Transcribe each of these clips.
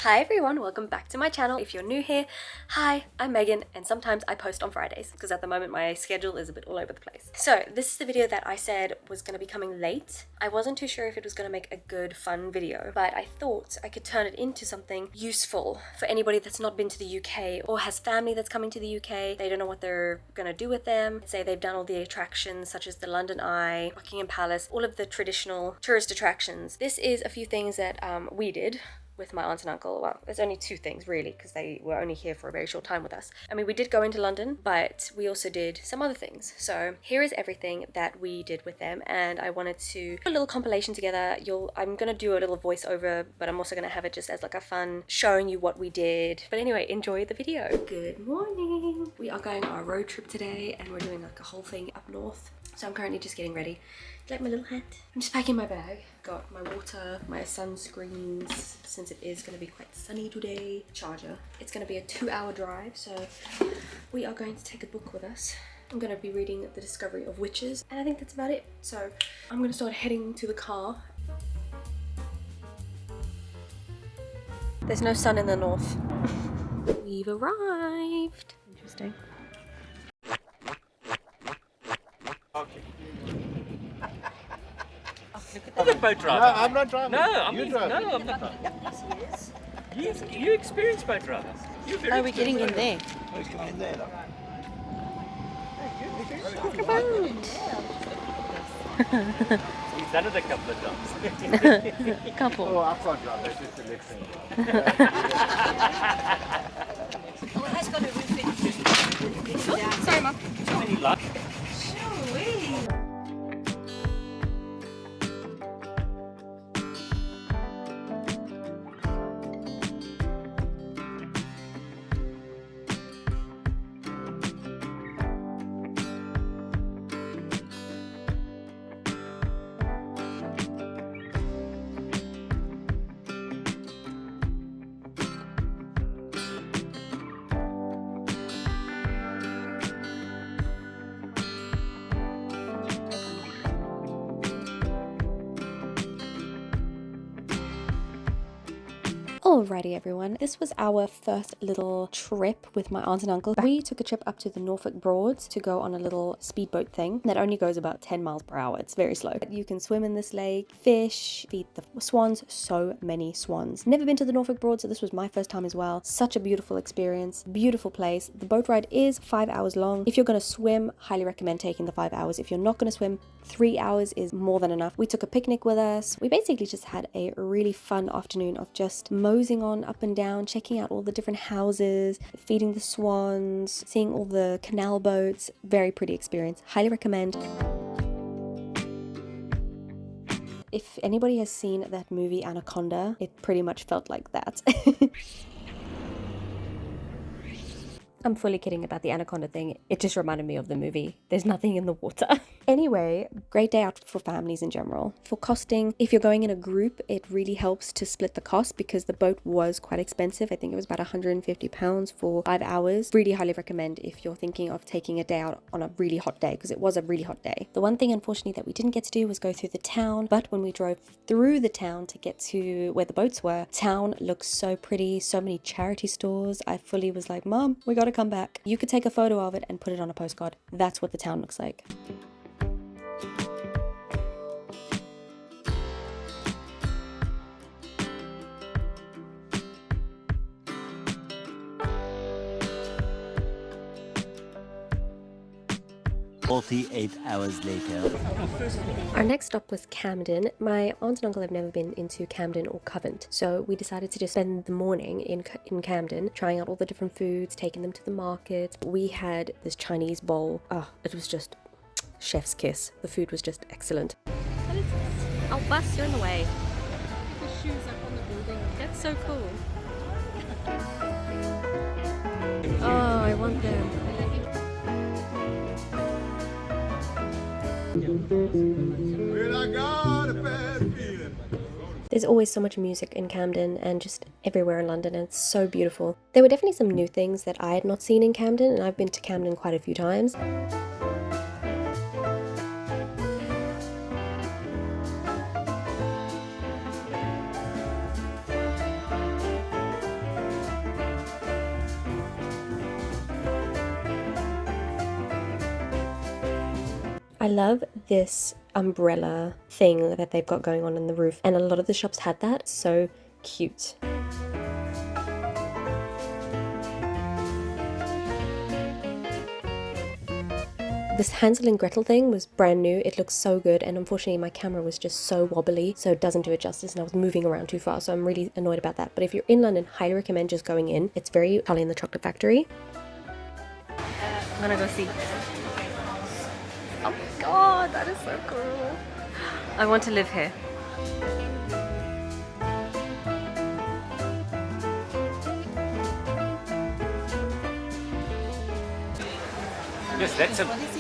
Hi everyone, welcome back to my channel. If you're new here, hi, I'm Megan, and sometimes I post on Fridays because at the moment my schedule is a bit all over the place. So this is the video that I said was going to be coming late. I wasn't too sure if it was going to make a good, fun video, but I thought I could turn it into something useful for anybody that's not been to the UK or has family that's coming to the UK. They don't know what they're going to do with them. Say they've done all the attractions such as the London Eye, Buckingham Palace, all of the traditional tourist attractions. This is a few things that we did with my aunt and uncle. Well, there's only two things really because they were only here for a very short time with us. I mean, we did go into London, but we also did some other things. So here is everything that we did with them, and I wanted to put a little compilation together. I'm gonna do a little voiceover, but I'm also gonna have it just as like a fun showing you what we did. But anyway, enjoy the video. Good morning. We are going on a road trip today and we're doing like a whole thing up north. So I'm currently just getting ready. Like my little hat. I'm just packing my bag. Got my water, my sunscreens, since it is going to be quite sunny today. Charger. It's going to be a 2-hour drive, so we are going to take a book with us. I'm going to be reading The Discovery of Witches, and I think that's about it. So I'm going to start heading to the car. There's no sun in the north. We've arrived. Interesting. Okay. Look at boat driving. No, I'm not driving. No, I'm you not. driving. No, I'm not. Yes, he is. You experienced boat driving. You're very We're getting in there. Oh, he's coming in there. Look. Look about. He's done it a couple of times. Couple. Oh, I can't drive. That's just the next thing. Oh, it has got a roof in. Sorry, Mum. Any luck? Alrighty everyone, this was our first little trip with my aunt and uncle. We took a trip up to the Norfolk Broads to go on a little speedboat thing that only goes about 10 miles per hour. It's very slow. You can swim in this lake, fish, feed the swans, so many swans. Never been to the Norfolk Broads, so this was my first time as well. Such a beautiful experience, beautiful place. The boat ride is 5 hours long. If you're going to swim, highly recommend taking the 5 hours. If you're not going to swim, 3 hours is more than enough. We took a picnic with us. We basically just had a really fun afternoon of just moseying on up and down, checking out all the different houses, feeding the swans, seeing all the canal boats. Very pretty experience. Highly recommend. If anybody has seen that movie Anaconda, it pretty much felt like that. I'm fully kidding about the anaconda thing. It just reminded me of the movie. There's nothing in the water. Anyway, great day out for families in general. For costing, if you're going in a group, it really helps to split the cost because the boat was quite expensive. I think it was about £150 for 5 hours. Really highly recommend if you're thinking of taking a day out on a really hot day, because it was a really hot day. The one thing, unfortunately, that we didn't get to do was go through the town, but when we drove through the town to get to where the boats were, town looks so pretty, so many charity stores. I fully was like, Mom, we gotta come back. You could take a photo of it and put it on a postcard. That's what the town looks like. Hours later. Our next stop was Camden. My aunt and uncle have never been into Camden or Covent, so we decided to just spend the morning in Camden, trying out all the different foods, taking them to the market. We had this Chinese bowl. Oh, it was just chef's kiss. The food was just excellent. What is this? Oh, bus, you're in the way. The shoes up on the building. That's so cool. Oh, I want them. There's always so much music in Camden and just everywhere in London, and it's so beautiful. There were definitely some new things that I had not seen in Camden, and I've been to Camden quite a few times. I love this umbrella thing that they've got going on in the roof, and a lot of the shops had that. So cute. This Hansel and Gretel thing was brand new. It looks so good, and unfortunately my camera was just so wobbly, so it doesn't do it justice, and I was moving around too far, so I'm really annoyed about that. But if you're in London, highly recommend just going in. It's very Charlie and the Chocolate Factory. I'm gonna go see. Oh my god, that is so cool. I want to live here. Yes,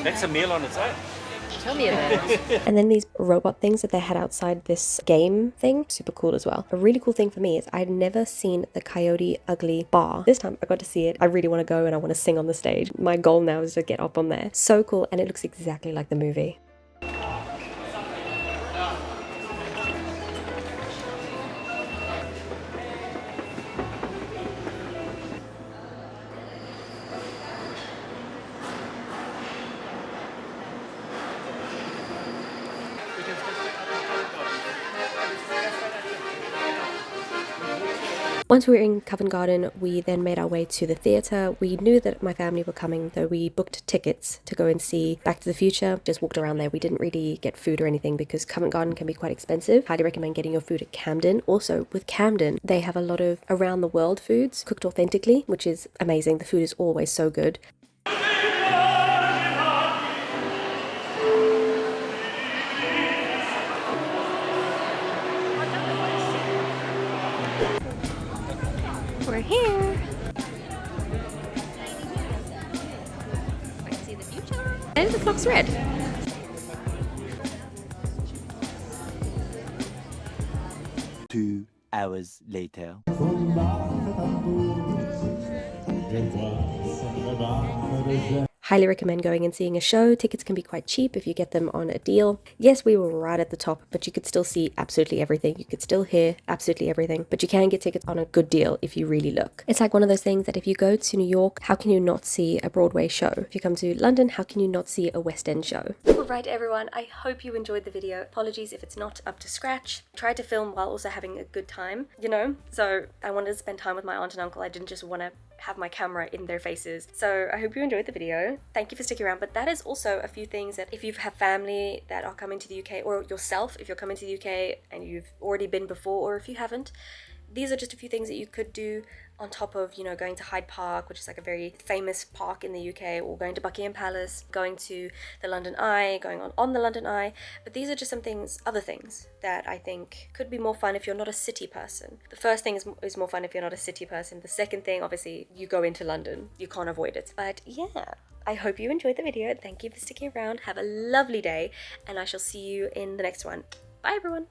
that's a meal on its own. Tell me about it. And then these robot things that they had outside this game thing, super cool as well. A really cool thing for me is I'd never seen the Coyote Ugly bar. This time I got to see it. I really want to go and I want to sing on the stage. My goal now is to get up on there. So cool, and it looks exactly like the movie. Once we were in Covent Garden, we then made our way to the theatre. We knew that my family were coming, so we booked tickets to go and see Back to the Future. Just walked around there. We didn't really get food or anything because Covent Garden can be quite expensive. Highly recommend getting your food at Camden. Also, with Camden, they have a lot of around the world foods cooked authentically, which is amazing. The food is always so good. We're here. I can see the future. And the clock's red. Two hours later. Highly recommend going and seeing a show. Tickets can be quite cheap if you get them on a deal. Yes, we were right at the top, but you could still see absolutely everything. You could still hear absolutely everything, but you can get tickets on a good deal if you really look. It's like one of those things that if you go to New York, how can you not see a Broadway show? If you come to London, how can you not see a West End show? Alright everyone, I hope you enjoyed the video. Apologies if it's not up to scratch. I tried to film while also having a good time, you know? So I wanted to spend time with my aunt and uncle. I didn't just want to have my camera in their faces. So I hope you enjoyed the video. Thank you for sticking around. But that is also a few things that if you have family that are coming to the UK, or yourself, if you're coming to the UK and you've already been before, or if you haven't, these are just a few things that you could do on top of, you know, going to Hyde Park, which is like a very famous park in the UK, or going to Buckingham Palace, going to the London Eye, going on the London Eye. But these are just some things, other things that I think could be more fun if you're not a city person. The first thing is more fun if you're not a city person. The second thing, obviously, you go into London. You can't avoid it. But yeah, I hope you enjoyed the video. Thank you for sticking around. Have a lovely day, and I shall see you in the next one. Bye, everyone.